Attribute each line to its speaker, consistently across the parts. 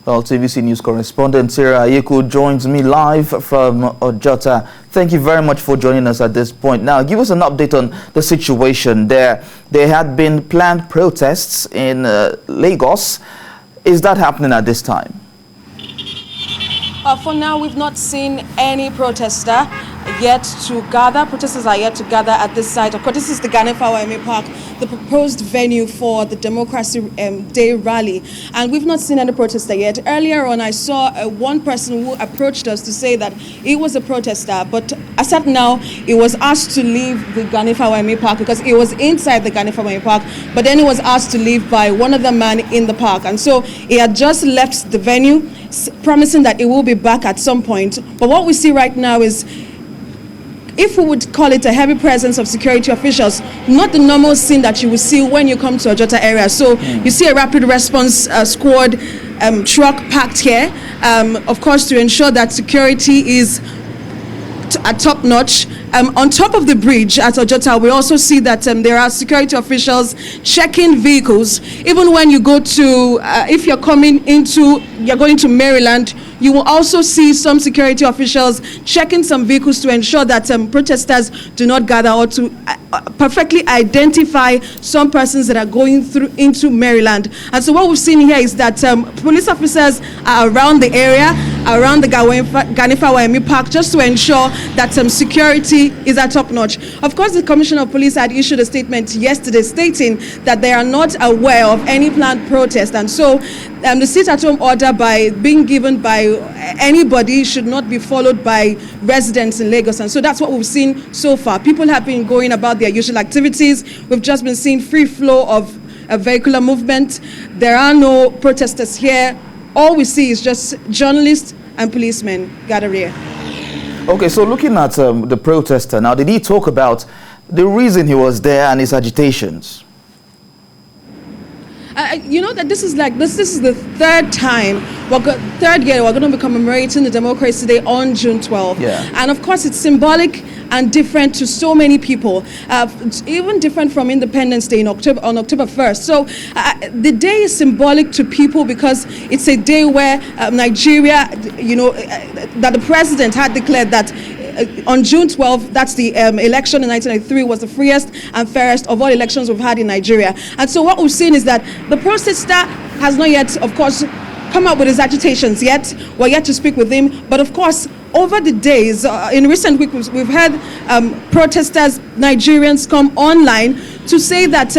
Speaker 1: Well, TVC News correspondent Ayeku joins me live from Ojota. Thank you very much for joining us at this point. Now, give us an update on the situation there. There had been planned protests in Lagos. Is that happening at this time?
Speaker 2: For now, we've not seen any protester yet to gather. Protesters are yet to gather at this site. Of course, this is the Ganifa Park, the proposed venue for the Democracy Day rally. And we've not seen any protester yet. Earlier on, I saw one person who approached us to say that he was a protester, but as at now, he was asked to leave the Ganifa Park because he was inside the Ganifa Park, but then he was asked to leave by one of the men in the park. And so he had just left the venue, promising that he will be back at some point. But what we see right now is, if we would call it a heavy presence of security officials, not the normal scene that you will see when you come to Ojota area. So you see a rapid response squad truck parked here, of course, to ensure that security is at top notch. On top of the bridge at Ojota, we also see that there are security officials checking vehicles. Even when you go to, if you're going to Maryland, you will also see some security officials checking some vehicles to ensure that protesters do not gather, or to perfectly identify some persons that are going through into Maryland. And so what we've seen here is that police officers are around the area, around the Ganifa Park, just to ensure that security is at top notch. Of course, the Commissioner of Police had issued a statement yesterday stating that they are not aware of any planned protest, and so the sit-at-home order being given by anybody should not be followed by residents in Lagos. And so that's what we've seen so far. People have been going about their usual activities. We've just been seeing free flow of a vehicular movement. There are no protesters here. All we see is just journalists and policemen gathered here.
Speaker 1: Okay, so looking at the protester now, did he talk about the reason he was there and his agitations?
Speaker 2: You know that this is the third year we're going to be commemorating the Democracy Day on June 12th.
Speaker 1: Yeah.
Speaker 2: And of course, it's symbolic and different to so many people, even different from Independence Day on October 1st. So the day is symbolic to people because it's a day where Nigeria, that the president had declared that on June 12th, that's the election in 1993, was the freest and fairest of all elections we've had in Nigeria. And so what we've seen is that the protester has not yet, of course, come up with his agitations yet. We're yet to speak with him. But of course, over the days, in recent weeks, we've had protesters, Nigerians, come online to say that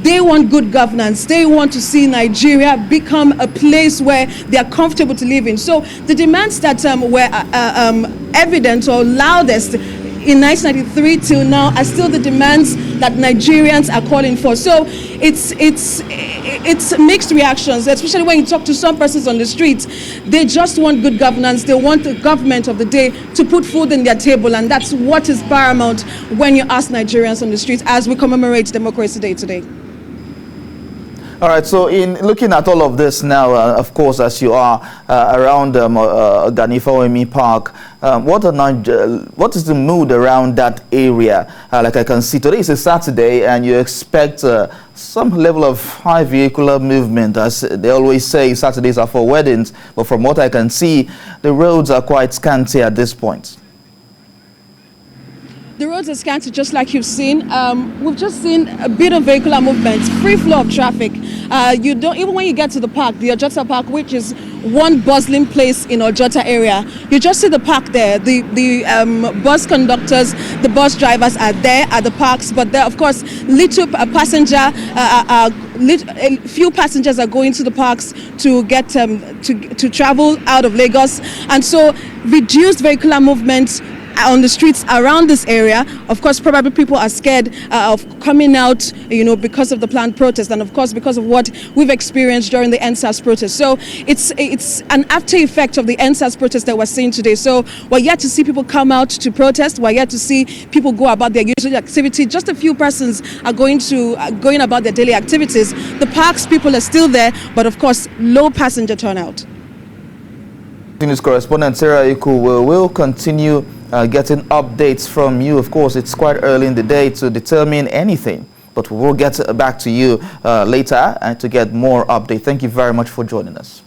Speaker 2: they want good governance. They want to see Nigeria become a place where they are comfortable to live in. So the demands that were evident or loudest in 1993 till now are still the demands that Nigerians are calling for. So it's mixed reactions, especially when you talk to some persons on the streets. They just want good governance. They want the government of the day to put food in their table, and that's what is paramount when you ask Nigerians on the streets as we commemorate Democracy Day today.
Speaker 1: All right, so in looking at all of this now, of course, as you are around Ganifa Park, what is the mood around that area? Like I can see, today is a Saturday, and you expect some level of high vehicular movement. As they always say, Saturdays are for weddings, but from what I can see, the roads are quite scanty at this point.
Speaker 2: The roads are scanty, just like you've seen. We've just seen a bit of vehicular movement, free flow of traffic. You don't, even when you get to the park, the Ojota Park, which is one bustling place in Ojota area, you just see the park there. The bus conductors, the bus drivers are there at the parks, but there, of course, few passengers are going to the parks to get to travel out of Lagos, and so reduced vehicular movement on the streets around this area. Of course, probably people are scared of coming out, because of the planned protest, and of course because of what we've experienced during the NSAS protest. So it's an after effect of the NSAS protest that we're seeing today. So we're yet to see people come out to protest. We're yet to see people go about their usual activity. Just a few persons are going about their daily activities. The parks, people are still there, but of course, low passenger turnout.
Speaker 1: News correspondent Ayeku will continue getting updates from you. Of course, it's quite early in the day to determine anything, but we will get back to you later and to get more updates. Thank you very much for joining us.